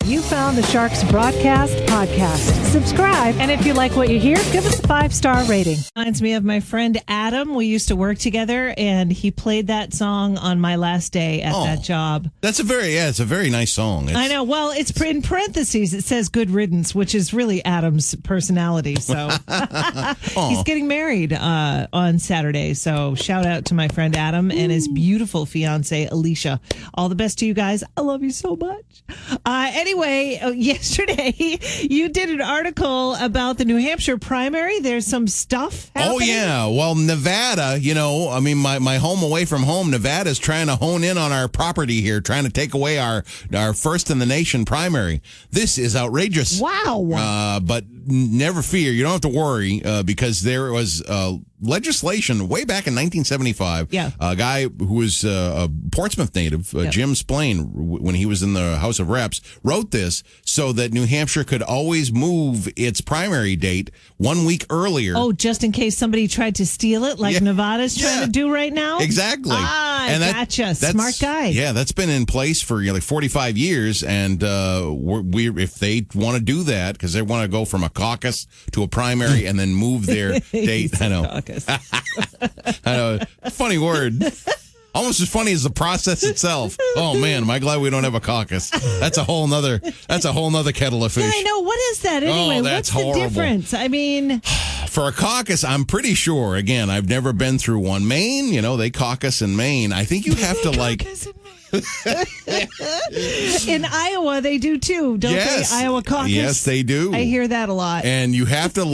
You found the Sharks Broadcast podcast. Subscribe, and if you like what you hear, give us a 5-star rating. Reminds me of my friend Adam. We used to work together, and he played that song on my last day at that job. That's it's a very nice song. I know. Well, it's in parentheses. It says "Good Riddance," which is really Adam's personality. So he's getting married on Saturday. So shout out to my friend Adam and his beautiful fiance Alicia. All the best to you guys. I love you so much. Anyway, yesterday you did an article about the New Hampshire primary. There's some stuff happening. Oh, yeah. Well, Nevada, my home away from home, Nevada's trying to hone in on our property here, trying to take away our first in the nation primary. This is outrageous. Wow. But never fear. You don't have to worry because there was legislation way back in 1975. Yeah. A guy who was a Portsmouth native, Jim Splain, when he was in the House of Reps, wrote this so that New Hampshire could always move its primary date 1 week earlier. Oh, just in case somebody tried to steal it like Nevada's trying to do right now? Exactly. Gotcha. Smart guy. Yeah, that's been in place for like 45 years. And if they want to do that, because they want to go from a caucus to a primary and then move their date. I know. Caucus. I know. Funny word. Almost as funny as the process itself. Oh man, am I glad we don't have a caucus? That's a whole nother kettle of fish. Yeah, I know. What is that anyway? That's What's horrible. the difference? I mean, for a caucus, I'm pretty sure. Again, I've never been through one. Maine, they caucus in Maine. I think you have to like. In Iowa, they do too, don't they? Iowa caucus. Yes, they do. I hear that a lot. And you have to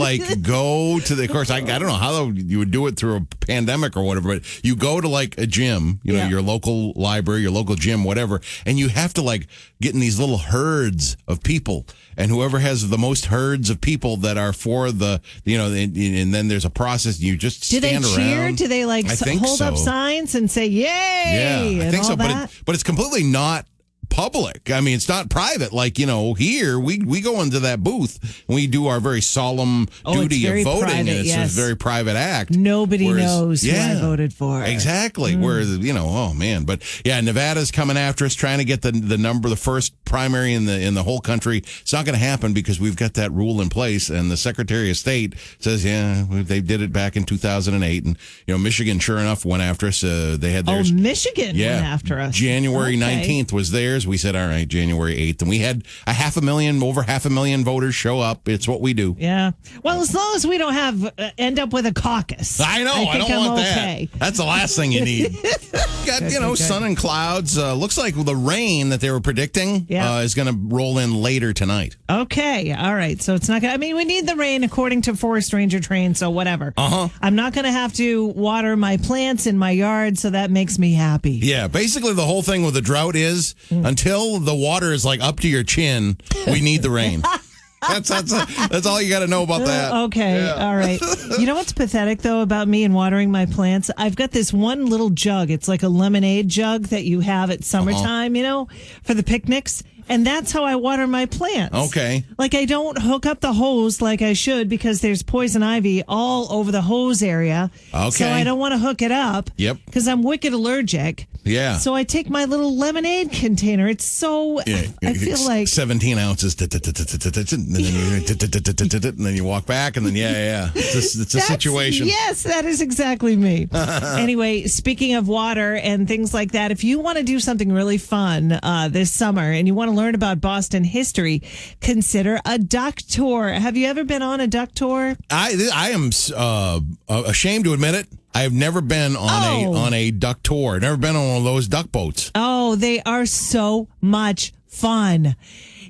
go to the. Of course, I don't know how you would do it through a pandemic or whatever, but you go to like a gym, your local library, your local gym, whatever, and you have to like get in these little herds of people, and whoever has the most herds of people that are for the, and then there's a process. You just stand around. Do they cheer? Do they like hold up so. signs and say "Yay"? Yeah, I think so. That? But it's completely not public. I mean, it's not private. Like, here we go into that booth and we do our very solemn duty of voting, private, and it's a very private act. Nobody knows who I voted for. Exactly. Whereas, oh man, but yeah, Nevada's coming after us, trying to get the first primary in the whole country. It's not going to happen because we've got that rule in place, and the Secretary of State says, they did it back in 2008, and Michigan, sure enough, went after us. They had theirs. Oh, Michigan went after us. January 19th was theirs. We said, all right, January 8th. And we had over 500,000 voters show up. It's what we do. Yeah. Well, as long as we don't end up with a caucus. I know. I don't want that. That's the last thing you need. Got, sun and clouds. Looks like the rain that they were predicting is going to roll in later tonight. Okay. All right. So it's not going to, we need the rain according to Forest Ranger Train. So whatever. I'm not going to have to water my plants in my yard. So that makes me happy. Yeah. Basically, the whole thing with the drought is until the water is like up to your chin, we need the rain. That's all you got to know about that. Okay. Yeah. All right. You know what's pathetic, though, about me and watering my plants? I've got this one little jug. It's like a lemonade jug that you have at summertime, for the picnics. And that's how I water my plants. Okay. Like, I don't hook up the hose like I should because there's poison ivy all over the hose area. Okay. So I don't want to hook it up. Yep. Because I'm wicked allergic. Yeah. So I take my little lemonade container. It's so, I feel like 17 ounces, and then you walk back, and then it's a situation. Yes, that is exactly me. Anyway, speaking of water and things like that, if you want to do something really fun this summer and you want to learn about Boston history, consider a duck tour. Have you ever been on a duck tour? I am ashamed to admit it. I have never been on a duck tour. Never been on one of those duck boats. Oh, they are so much fun.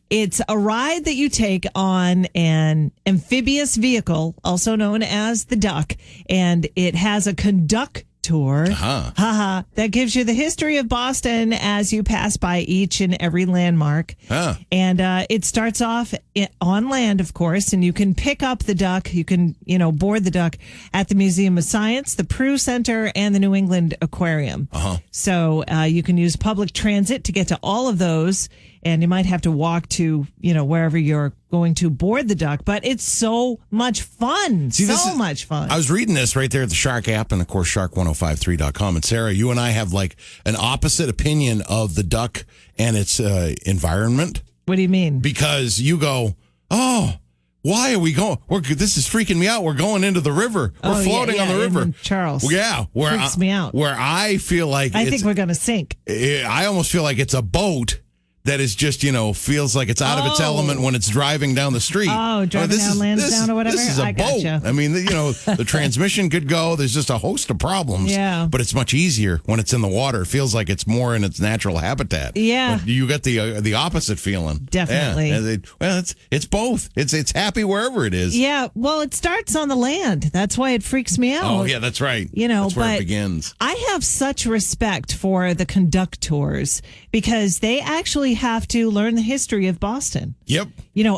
It's a ride that you take on an amphibious vehicle, also known as the duck, and it has a conductor that gives you the history of Boston as you pass by each and every landmark. And it starts off on land, of course, and you can pick up the duck. You can, board the duck at the Museum of Science, the Peru Center, and the New England Aquarium. So you can use public transit to get to all of those. And you might have to walk to, wherever you're going to board the duck. But it's so much fun. Much fun. I was reading this right there at the Shark app and, of course, shark1053.com. And, Sarah, you and I have, like, an opposite opinion of the duck and its environment. What do you mean? Because you go, oh, why are we going? This is freaking me out. We're going into the river. We're floating on the river. Charles. Yeah. Freaks me out. Where I feel like I think we're going to sink. I almost feel like it's a boat that is just, feels like it's out of its element when it's driving down the street. Oh, driving down, lands down or whatever? This is a boat. Gotcha. I mean, the transmission could go. There's just a host of problems. Yeah. But it's much easier when it's in the water. It feels like it's more in its natural habitat. Yeah. But you get the opposite feeling. Definitely. Yeah. It's both. It's happy wherever it is. Yeah. Well, it starts on the land. That's why it freaks me out. Oh, yeah, that's right. That's where it begins. I have such respect for the conductors because they actually have to learn the history of Boston. Yep.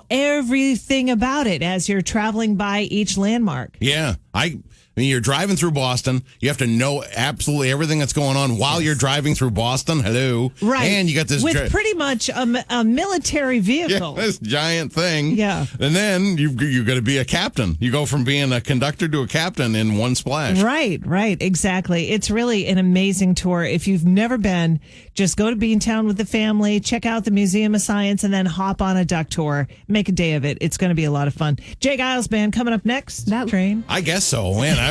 Everything about it as you're traveling by each landmark. Yeah. I mean, you're driving through Boston. You have to know absolutely everything that's going on while you're driving through Boston. Hello. Right. And you got this... With pretty much a military vehicle. Yeah, this giant thing. Yeah. And then you've got to be a captain. You go from being a conductor to a captain in one splash. Right. Exactly. It's really an amazing tour. If you've never been, just go to Beantown with the family, check out the Museum of Science, and then hop on a duck tour. Make a day of it. It's going to be a lot of fun. Jake Giles Band coming up next. Train. I guess so. Man,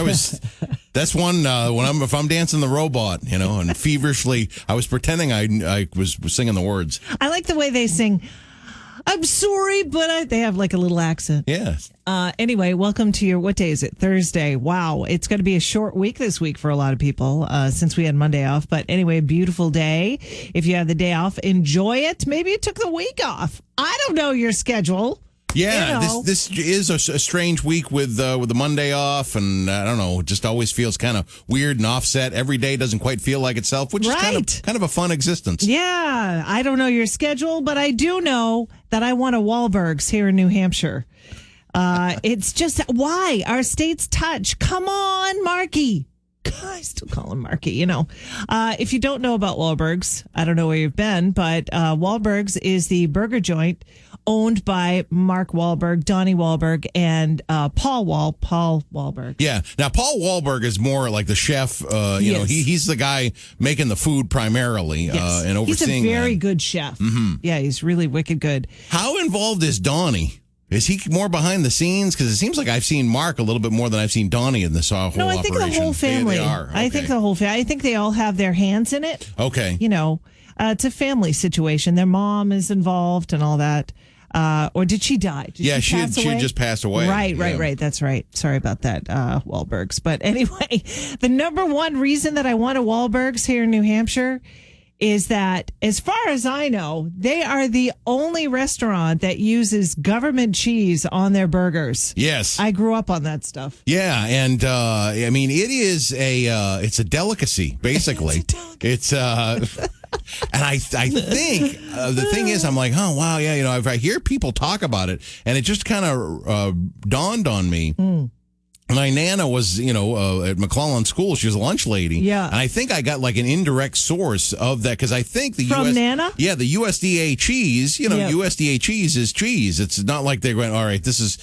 that's one if I'm dancing the robot, and feverishly, I was pretending I was singing the words. I like the way they sing. I'm sorry, but they have like a little accent. Yeah. Anyway, welcome to what day is it? Thursday. Wow. It's going to be a short week this week for a lot of people since we had Monday off. But anyway, beautiful day. If you have the day off, enjoy it. Maybe you took the week off. I don't know your schedule. Yeah, this is a strange week with the Monday off, and I don't know, it just always feels kind of weird and offset. Every day doesn't quite feel like itself, which is kind of a fun existence. Yeah, I don't know your schedule, but I do know that I want a Wahlburgers here in New Hampshire. It's just why our states touch. Come on, Marky. I still call him Marky, If you don't know about Wahlburgers, I don't know where you've been, but Wahlburgers is the burger joint owned by Mark Wahlberg, Donnie Wahlberg, and Paul Wahlberg. Yeah. Now, Paul Wahlberg is more like the chef. He's the guy making the food primarily and overseeing. He's a very good chef. Mm-hmm. Yeah, he's really wicked good. How involved is Donnie? Is he more behind the scenes? Because it seems like I've seen Mark a little bit more than I've seen Donnie in this whole operation. No, I think the whole family. They are. Okay. I think the whole family. I think they all have their hands in it. Okay. It's a family situation. Their mom is involved and all that. Or did she die? She had just passed away. Right. That's right. Sorry about that, Wahlbergs. But anyway, the number one reason that I want a Wahlbergs here in New Hampshire is that, as far as I know, they are the only restaurant that uses government cheese on their burgers. Yes. I grew up on that stuff. Yeah, and I mean, it's a delicacy, basically. It's and I think the thing is, I'm like, oh wow, yeah, if I hear people talk about it, and it just kind of dawned on me. My Nana was, at McClellan School. She was a lunch lady. Yeah. And I think I got like an indirect source of that because I think the Nana? Yeah, the USDA cheese, USDA cheese is cheese. It's not like they're going, all right, this is,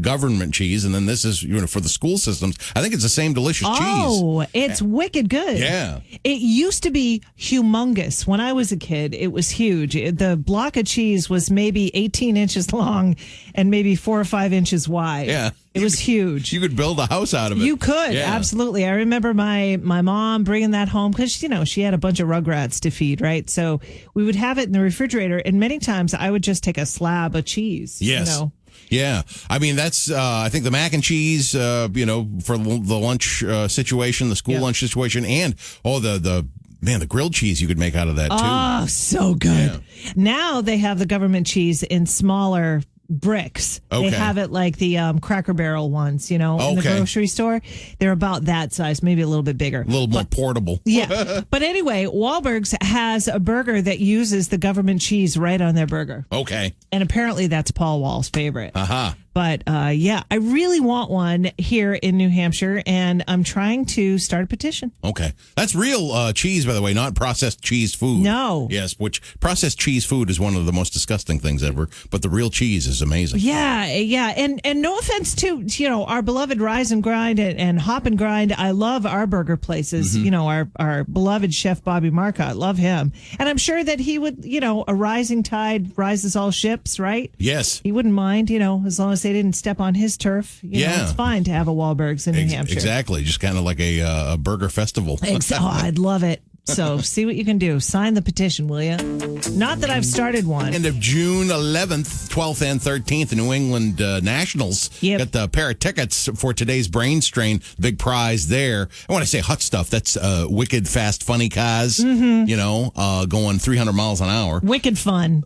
government cheese, and then this is, for the school systems. I think it's the same delicious cheese. Oh, it's wicked good. Yeah. It used to be humongous. When I was a kid, it was huge. The block of cheese was maybe 18 inches long and maybe 4 or 5 inches wide. Yeah. It was huge. You could build a house out of it. You could, yeah. Absolutely. I remember my mom bringing that home because, she had a bunch of rugrats to feed, right? So we would have it in the refrigerator, and many times I would just take a slab of cheese. Yes. Yeah. I mean, that's, I think the mac and cheese, for the lunch situation, the school lunch situation, and, the grilled cheese you could make out of that, too. Oh, so good. Yeah. Now they have the government cheese in smaller bricks. Okay. They have it like the Cracker Barrel ones, in the grocery store. They're about that size, maybe a little bit bigger. A little more portable. Yeah. But anyway, Wahlburgers has a burger that uses the government cheese right on their burger. Okay. And apparently that's Paul Wall's favorite. Uh-huh. But yeah, I really want one here in New Hampshire, and I'm trying to start a petition. Okay. That's real cheese, by the way, not processed cheese food. No. Yes, which processed cheese food is one of the most disgusting things ever, but the real cheese is amazing. Yeah. And no offense to, our beloved Rise and Grind and Hop and Grind. I love our burger places. Our beloved chef Bobby Marcotte. Love him. And I'm sure that he would, a rising tide rises all ships, right? Yes. He wouldn't mind, as long as they didn't step on his turf. It's fine to have a Wahlburgers in New Hampshire. Exactly. Just kind of like a burger festival. I'd love it. So see what you can do. Sign the petition, will you? Not that I've started one. End of June 11th, 12th, and 13th, the New England Nationals. Yep. Got a pair of tickets for today's Brain Strain. Big prize there. I want to say hot stuff. That's wicked fast, funny cars. Going 300 miles an hour. Wicked fun.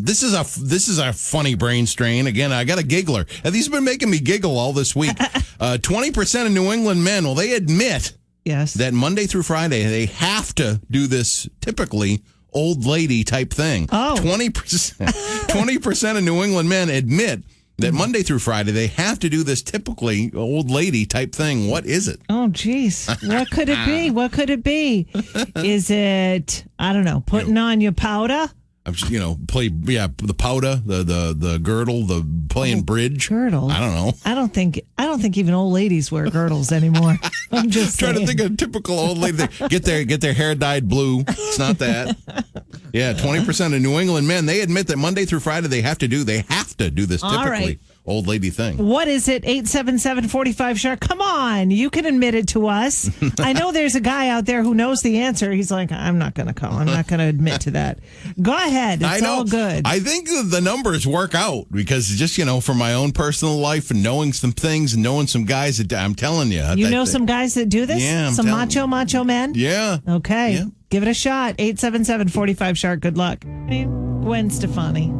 This is a funny Brain Strain. Again, I got a giggler. And these have been making me giggle all this week. 20% of New England men, they admit. Yes. That Monday through Friday, they have to do this typically old lady type thing. Oh. 20% of New England men admit that Monday through Friday, they have to do this typically old lady type thing. What is it? Oh, geez. What could it be? What could it be? Is it, I don't know, putting on your powder? Play the powder, the girdle, the playing bridge. Girdle. I don't know. I don't think even old ladies wear girdles anymore. I'm just trying saying. to think of a typical old lady. Get their hair dyed blue. It's not that. Yeah, 20% of New England men, they admit that Monday through Friday they have to do this typically old lady thing. What is it? 877-45-SHARK. Come on, you can admit it to us. I know there's a guy out there who knows the answer. He's like, I'm not going to call. I'm not going to admit to that. Go ahead. It's all good. I think the numbers work out because just, from my own personal life and knowing some things and knowing some guys that I'm telling you. You know some guys that do this? Yeah. Some macho men? Yeah. Okay. Yeah. Give it a shot. 877-45-SHARK. Good luck. Gwen Stefani.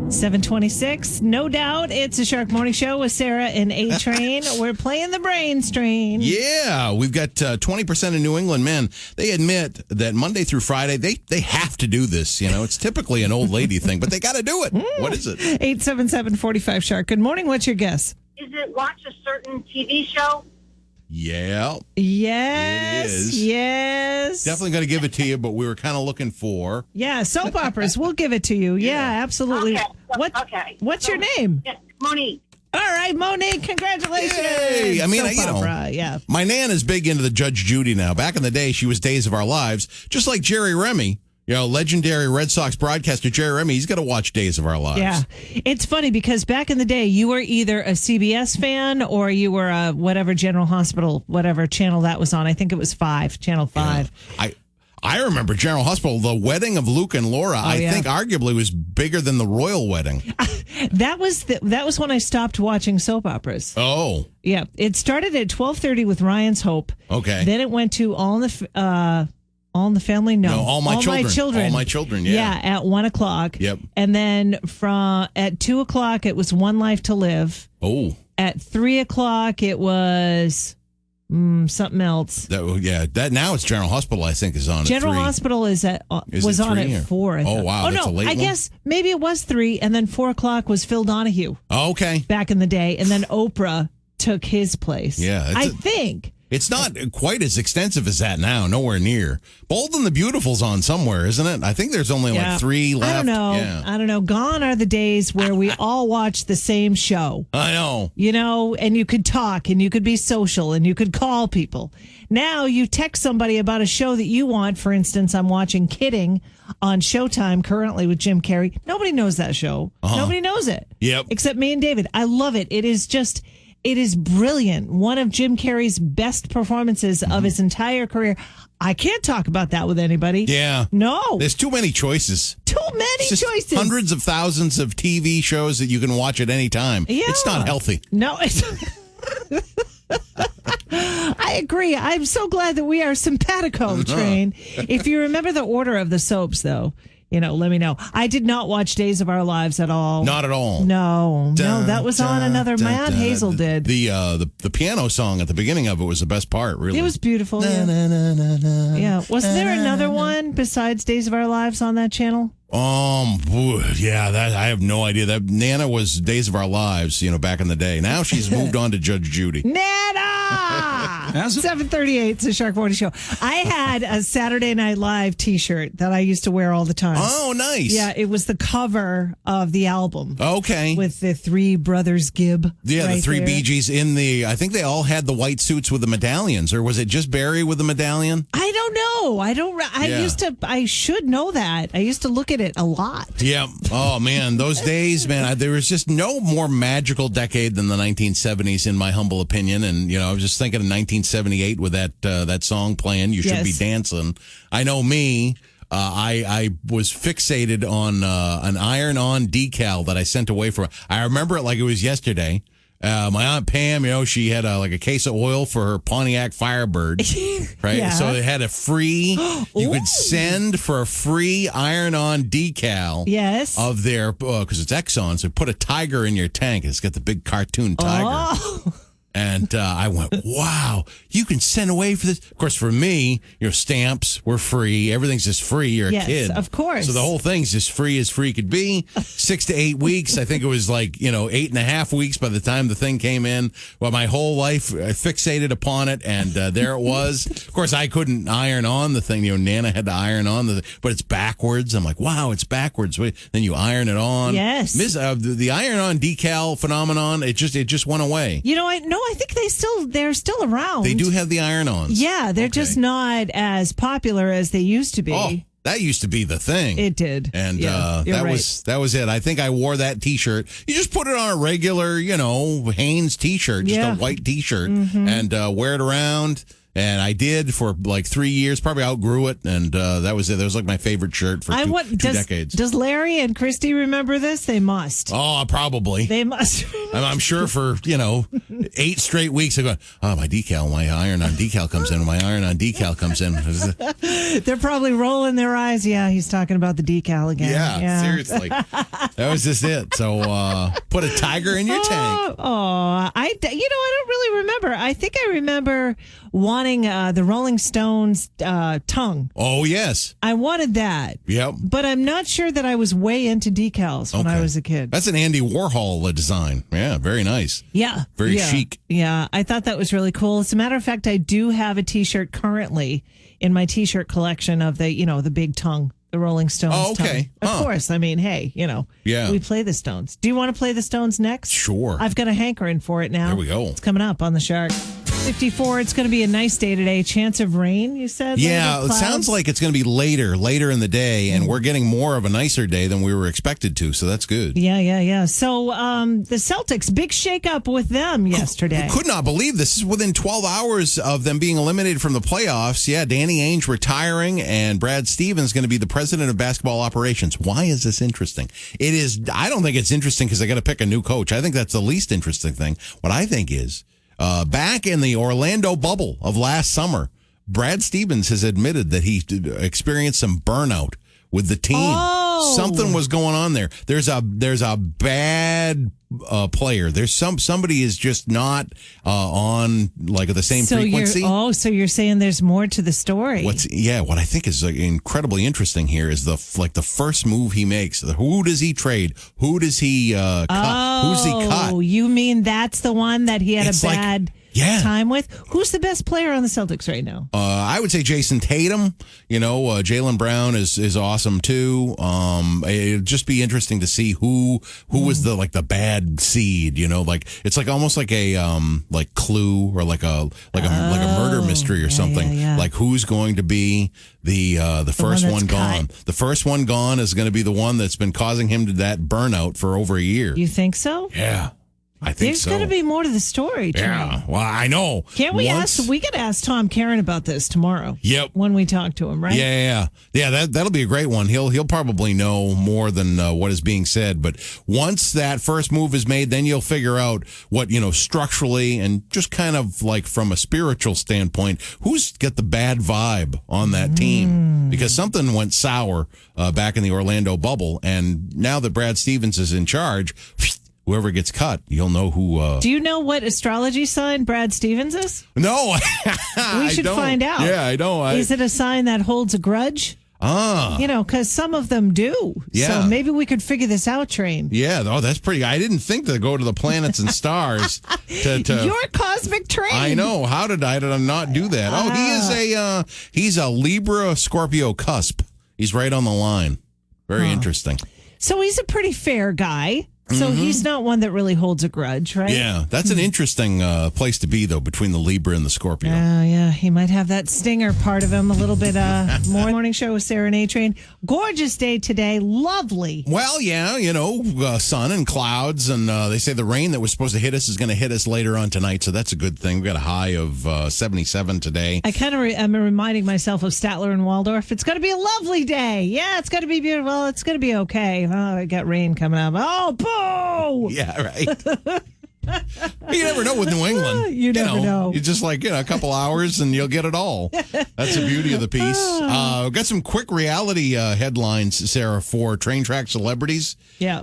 726. No doubt it's a Shark Morning Show with Sarah and A-Train. We're playing the Brain Strain. Yeah, we've got 20% of New England men. They admit that Monday through Friday, they have to do this. It's typically an old lady thing, but they got to do it. What is it? 877-45-SHARK. Good morning. What's your guess? Is it watch a certain TV show? Yeah. Yes. It is. Yes. Definitely going to give it to you, but we were kind of looking for. Yeah, soap operas. We'll give it to you. Yeah, absolutely. Okay. What's your name? Monique. All right, Monique, congratulations. Yay. I mean, soap opera, yeah. My Nan is big into the Judge Judy now. Back in the day, she was Days of Our Lives, just like Jerry Remy. Legendary Red Sox broadcaster Jerry Remy, he's got to watch Days of Our Lives. Yeah. It's funny because back in the day, you were either a CBS fan or you were a whatever General Hospital, whatever channel that was on. I think it was Channel 5. Yeah. I remember General Hospital, the wedding of Luke and Laura, I think arguably was bigger than the royal wedding. That was when I stopped watching soap operas. Oh. Yeah. It started at 12:30 with Ryan's Hope. Okay. Then it went to All in the Family? No. All My Children. All My Children, yeah. Yeah, at 1 o'clock. Yep. And then at 2 o'clock, it was One Life to Live. Oh. At 3 o'clock, it was something else. That now it's General Hospital, I think, is on General at 3. Hospital was on at 4. Oh, wow. That's a late one? guess maybe it was 3, and then 4 o'clock was Phil Donahue. Oh, okay. Back in the day. And then Oprah took his place. Yeah. I think. It's not quite as extensive as that now, nowhere near. Bold and the Beautiful's on somewhere, isn't it? I think there's only like 3 left. I don't know. Yeah. I don't know. Gone are the days where we all watch the same show. I know. And you could talk and you could be social and you could call people. Now you text somebody about a show that you want. For instance, I'm watching Kidding on Showtime currently with Jim Carrey. Nobody knows that show. Nobody knows it. Yep. Except me and David. I love it. It is brilliant. One of Jim Carrey's best performances of his entire career. I can't talk about that with anybody. Yeah. No. There's too many choices. Too many choices. Hundreds of thousands of TV shows that you can watch at any time. Yeah. It's not healthy. No. I agree. I'm so glad that we are simpatico, Train. If you remember the order of the soaps, though, let me know. I did not watch Days of Our Lives at all. Not at all. No, that was on another. Matt Hazel did. The piano song at the beginning of it was the best part, really. It was beautiful. Yeah. Wasn't there another one besides Days of Our Lives on that channel? Yeah, that I have no idea. That Nana was Days of Our Lives, back in the day. Now she's moved on to Judge Judy. Nana! 7:38, it's the Shark Morning Show. I had a Saturday Night Live T-shirt that I used to wear all the time. Oh, nice. Yeah, it was the cover of the album. Okay. With the three brothers Gibb. Yeah, the three Bee Gees I think they all had the white suits with the medallions, or was it just Barry with the medallion? I don't know. I should know that. I used to look at it a lot. Yeah. Oh, man. Those days, man, there was just no more magical decade than the 1970s, in my humble opinion. And, I was just thinking of 1978 with that song playing, You Should Be Dancing. I know me. I was fixated on an iron-on decal that I sent away from. I remember it like it was yesterday. My Aunt Pam, she had a case of oil for her Pontiac Firebird, right? Yeah. So it had a free, you could send for a free iron-on decal. Yes. Of their, because it's Exxon, so put a tiger in your tank. It's got the big cartoon tiger. Oh. And I went, wow, you can send away for this. Of course, for me, stamps were free. Everything's just free. You're a kid. Yes, of course. So the whole thing's just free as free could be. 6 to 8 weeks. I think it was 8.5 weeks by the time the thing came in. Well, my whole life I fixated upon it, and there it was. Of course, I couldn't iron on the thing. Nana had to iron on but it's backwards. I'm like, wow, it's backwards. Then you iron it on. Yes. The iron-on decal phenomenon, it just went away. I think they're still around. They do have the iron-ons. Yeah, they're just not as popular as they used to be. Oh, that used to be the thing. It did. And that was it. I think I wore that T-shirt. You just put it on a regular, Hanes T-shirt, just a white T-shirt, and wear it around. And I did for 3 years, probably outgrew it, and that was it. That was my favorite shirt for two decades. Does Larry and Christy remember this? They must. Oh, probably. They must. I'm sure for, 8 straight weeks, I go, my iron-on decal comes in, my iron-on decal comes in. They're probably rolling their eyes. Yeah, he's talking about the decal again. Yeah. Seriously. That was just it. So put a tiger in your tank. I don't really remember. I think I remember wanting the Rolling Stones tongue. Oh, yes. I wanted that. Yep. But I'm not sure that I was way into decals when I was a kid. That's an Andy Warhol design. Yeah, very nice. Yeah. Very chic. Yeah, I thought that was really cool. As a matter of fact, I do have a T-shirt currently in my T-shirt collection of the big tongue. The Rolling Stones. Oh, okay. Of course. I mean, hey, Yeah. we play the Stones. Do you want to play the Stones next? Sure. I've got a hankering for it now. There we go. It's coming up on the Shark. 54. It's going to be a nice day today. Chance of rain, you said? Yeah, it sounds like it's going to be later in the day, and we're getting more of a nicer day than we were expected to, so that's good. Yeah. So the Celtics, big shakeup with them yesterday. Could not believe this is within 12 hours of them being eliminated from the playoffs. Yeah, Danny Ainge retiring, and Brad Stevens going to be the president of basketball operations. Why is this interesting? It is. I don't think it's interesting because they got to pick a new coach. I think that's the least interesting thing. What I think is, back in the Orlando bubble of last summer, Brad Stevens has admitted that he experienced some burnout with the team. Oh. Something was going on there. There's a bad player. There's somebody is just not on the same frequency. So you're saying there's more to the story. What I think is incredibly interesting here is the first move he makes. Who does he trade? Who does he cut? Who's he cut? Oh, you mean that's the one that he had a bad time with? Who's the best player on the Celtics right now? I would say Jason Tatum. Jaylen Brown is awesome too. It'd just be interesting to see who was the bad seed. It's almost like a Clue or like a murder mystery or something. Yeah. Like who's going to be the first one gone? The first one gone is going to be the one that's been causing him to that burnout for over a year. You think so? Yeah. I think There's going to be more to the story, Jimmy. Yeah, well, I know. Can't we we could ask Tom Caron about this tomorrow. Yep. When we talk to him, right? Yeah. That'll be a great one. He'll probably know more than what is being said. But once that first move is made, then you'll figure out what, structurally and just kind of from a spiritual standpoint, who's got the bad vibe on that team. Because something went sour back in the Orlando bubble. And now that Brad Stevens is in charge, whoever gets cut, you'll know who. Do you know what astrology sign Brad Stevens is? No. We should find out. Yeah, I know. Is it a sign that holds a grudge? Because some of them do. Yeah. So maybe we could figure this out, Train. Yeah. Oh, that's pretty. I didn't think to go to the planets and stars. You're Cosmic Train. I know. How did I not do that? Oh, he's a Libra Scorpio cusp. He's right on the line. Very interesting. So he's a pretty fair guy. So he's not one that really holds a grudge, right? Yeah, that's an interesting place to be, though, between the Libra and the Scorpio. Yeah, he might have that stinger part of him a little bit. More morning show with Sarah and A-Train. Gorgeous day today. Lovely. Well, yeah, sun and clouds, and they say the rain that was supposed to hit us is going to hit us later on tonight, so that's a good thing. We've got a high of 77 today. I kind of am reminding myself of Statler and Waldorf. It's going to be a lovely day. Yeah, it's going to be beautiful. Well, it's going to be okay. Oh, I got rain coming up. Oh, boo! Yeah, right. You never know with New England. You never know. You're just like, a couple hours and you'll get it all. That's the beauty of the piece. We've got some quick reality headlines, Sarah, for train track celebrities. Yeah.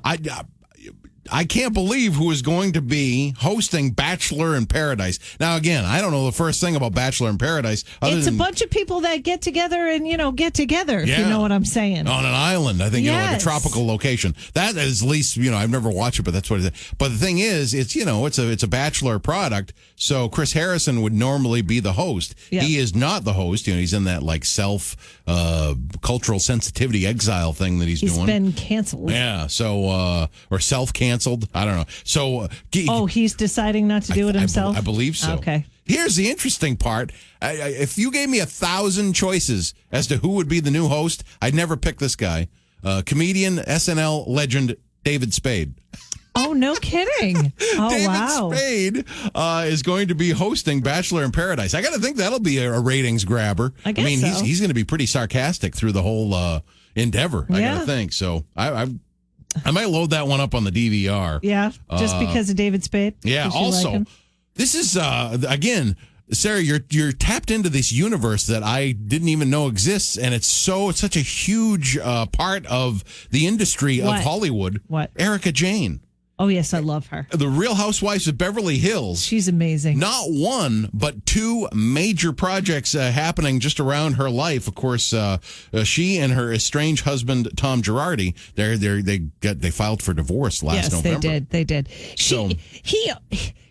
I can't believe who is going to be hosting Bachelor in Paradise. Now, again, I don't know the first thing about Bachelor in Paradise. It's a bunch of people that get together and, get together, if you know what I'm saying. On an island, I think, like a Yes. tropical location. That is at least, I've never watched it, but that's what it is. But the thing is, it's a Bachelor product. So Chris Harrison would normally be the host. Yeah. He is not the host. He's in that like cultural sensitivity exile thing that he's doing. He's been canceled. Yeah. So, or self-canceled. I don't know. So, he's deciding not to do it himself? I believe so. Okay. Here's the interesting part. If you gave me 1,000 choices as to who would be the new host, I'd never pick this guy. Comedian, SNL legend, David Spade. Oh, no kidding. Oh, David wow. Spade is going to be hosting Bachelor in Paradise. I got to think that'll be a ratings grabber. I guess so. He's going to be pretty sarcastic through the whole endeavor, I got to think. So I might load that one up on the DVR. Yeah, just because of David Spade. Yeah. Also, this is again, Sarah, you're tapped into this universe that I didn't even know exists, and it's such a huge part of the industry of Hollywood. What? Erica Jane. Oh, yes, I love her. The Real Housewives of Beverly Hills. She's amazing. Not one, but two major projects happening just around her life. Of course, she and her estranged husband Tom Girardi, they filed for divorce last November. Yes, they did.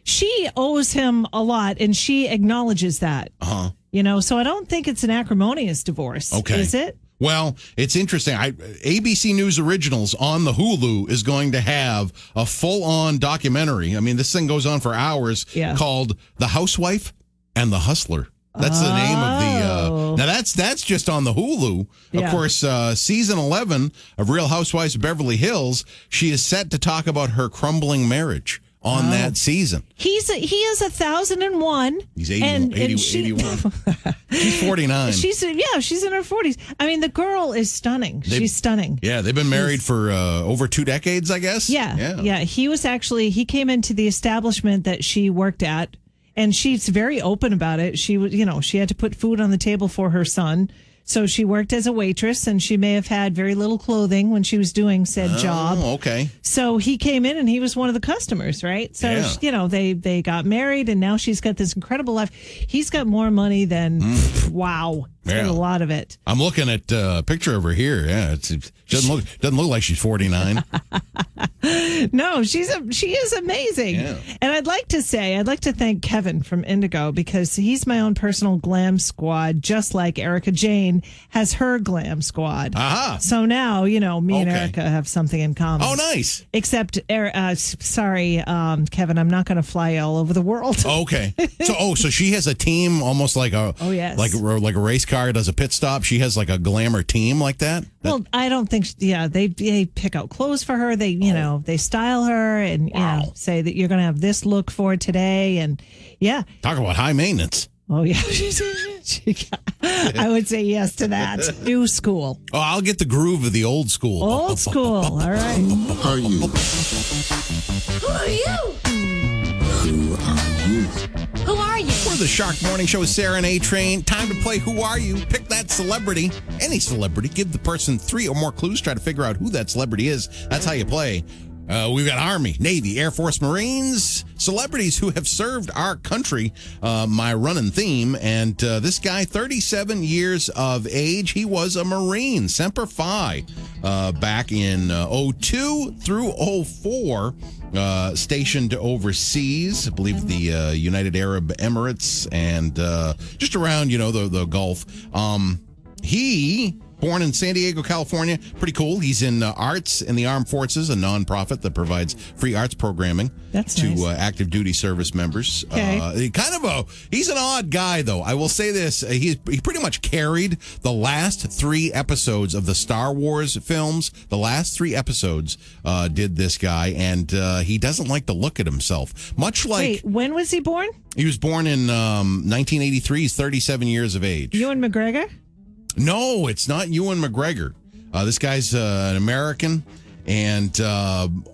She owes him a lot, and she acknowledges that. So I don't think it's an acrimonious divorce. Okay. Is it? Well, it's interesting. ABC News Originals on the Hulu is going to have a full-on documentary. I mean, this thing goes on for hours called The Housewife and the Hustler. That's the name of the... now, that's just on the Hulu. Of course, season 11 of Real Housewives of Beverly Hills, she is set to talk about her crumbling marriage on that season. He is 1,001. He's 81. She's 49. She's in her 40s. I mean, the girl is stunning. She's stunning. Yeah, they've been married for over 2 decades, I guess. Yeah. He came into the establishment that she worked at, and she's very open about it. She had to put food on the table for her son. So she worked as a waitress, and she may have had very little clothing when she was doing said job. Okay. So he came in, and he was one of the customers, right? So, they got married, and now she's got this incredible life. He's got more money than, wow. He's got a lot of it. I'm looking at a picture of her here. Yeah, it doesn't look like she's 49. No, she is amazing. Yeah. And I'd like to thank Kevin from Indigo, because he's my own personal glam squad, just like Erica Jane has her glam squad. Aha. So now, me and Erica have something in common. Oh, nice. Except, sorry, Kevin, I'm not going to fly all over the world. Okay. So she has a team almost like a like a race car does a pit stop. She has like a glamour team like that. Well, I don't think. They pick out clothes for her. They they style her and say that you're going to have this look for today, and talk about high maintenance. Oh yeah, I would say yes to that. New school. Oh, I'll get the groove of the old school. Old school. All right. Who are you? Who are you? Who are you? Who are you? We're the Shark Morning Show with Sarah and A-Train. Time to play Who Are You? Pick that celebrity, any celebrity. Give the person 3 or more clues. Try to figure out who that celebrity is. That's how you play. We've got Army, Navy, Air Force, Marines, celebrities who have served our country, my running theme. And this guy, 37 years of age, he was a Marine, Semper Fi, back in 02 through 04. Stationed overseas, I believe the United Arab Emirates and just around, the Gulf. He, born in San Diego, California, pretty cool. He's in Arts in the Armed Forces, a nonprofit that provides free arts programming to active duty service members. Okay. He's an odd guy, though. I will say this. He pretty much carried the last 3 episodes of the Star Wars films. The last 3 episodes did this guy, and he doesn't like to look at himself. Much like... Wait, when was he born? He was born in 1983. He's 37 years of age. Ewan McGregor? No, it's not Ewan McGregor. This guy's an American. And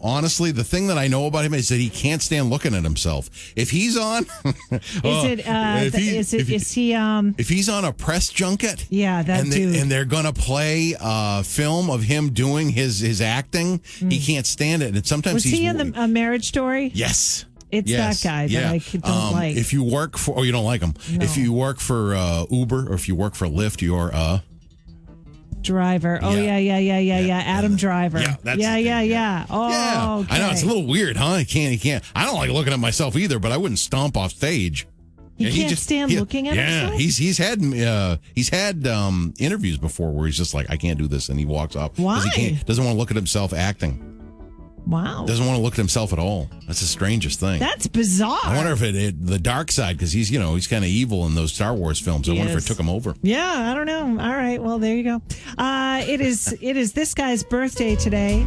honestly, the thing that I know about him is that he can't stand looking at himself. If he's on, if he's on a press junket, dude, and they're gonna play a film of him doing his acting, he can't stand it. And sometimes was he in a Marriage Story? Yes. It's that guy that I don't like. If you work for, you don't like him. No. If you work for Uber or if you work for Lyft, you're Driver. Oh, yeah. Adam Driver. Yeah, that's Oh, yeah. Okay. I know, it's a little weird, huh? He can't. I don't like looking at myself either, but I wouldn't stomp off stage. He can't stand looking at himself? Yeah, he's had interviews before where he's just like, I can't do this, and he walks off. Why? He doesn't want to look at himself acting. Wow. Doesn't want to look at himself at all. That's the strangest thing. That's bizarre. I wonder if the dark side, because he's kind of evil in those Star Wars films. I wonder if it took him over. Yeah, I don't know. All right, well, there you go. It is this guy's birthday today.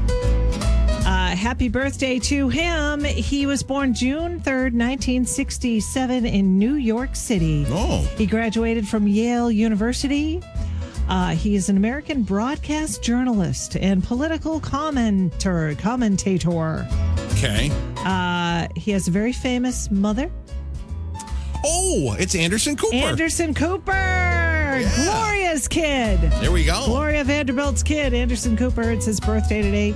Happy birthday to him. He was born June 3rd, 1967 in New York City. Oh. He graduated from Yale University. He is an American broadcast journalist and political commentator. Okay. He has a very famous mother. Oh, it's Anderson Cooper. Anderson Cooper. Yeah. Gloria's kid. There we go. Gloria Vanderbilt's kid, Anderson Cooper. It's his birthday today.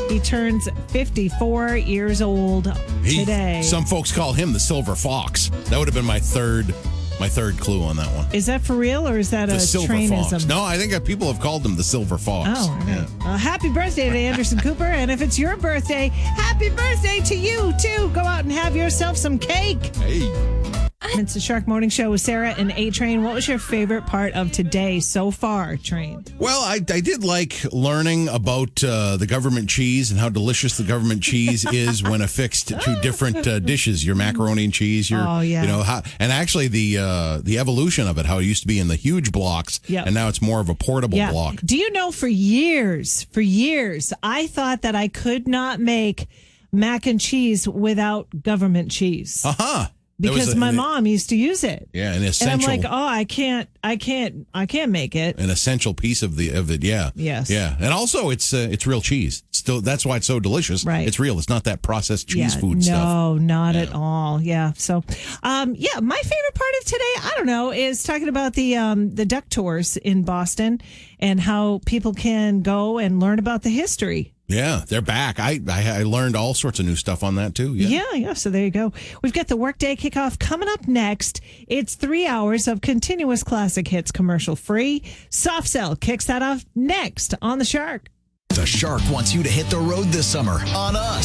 He turns 54 years old today. Some folks call him the Silver Fox. That would have been my third clue on that one. Is that for real, or is that the a Silver trainism? Fox. No, I think people have called him the Silver Fox. Oh, right. Yeah. Happy birthday to Anderson Cooper. And if it's your birthday, happy birthday to you, too. Go out and have yourself some cake. Hey. It's the Shark Morning Show with Sarah and A-Train. What was your favorite part of today so far, Train? Well, I did like learning about the government cheese and how delicious the government cheese is when affixed to different dishes. Your macaroni and cheese, and actually the evolution of it, how it used to be in the huge blocks, and now it's more of a portable block. Do you know, for years, I thought that I could not make mac and cheese without government cheese. Uh-huh. Because my mom used to use it. Yeah, an essential. And I'm like, I can't make it. An essential piece of it. Yeah. Yes. Yeah, and also it's real cheese. Still, that's why it's so delicious. Right. It's real. It's not that processed cheese food stuff. No, not at all. Yeah. So, my favorite part of today, I don't know, is talking about the duck tours in Boston and how people can go and learn about the history. Yeah, they're back. I learned all sorts of new stuff on that, too. Yeah. So there you go. We've got the Workday Kickoff coming up next. It's 3 hours of continuous classic hits, commercial free. Soft Cell kicks that off next on The Shark. The Shark wants you to hit the road this summer on us.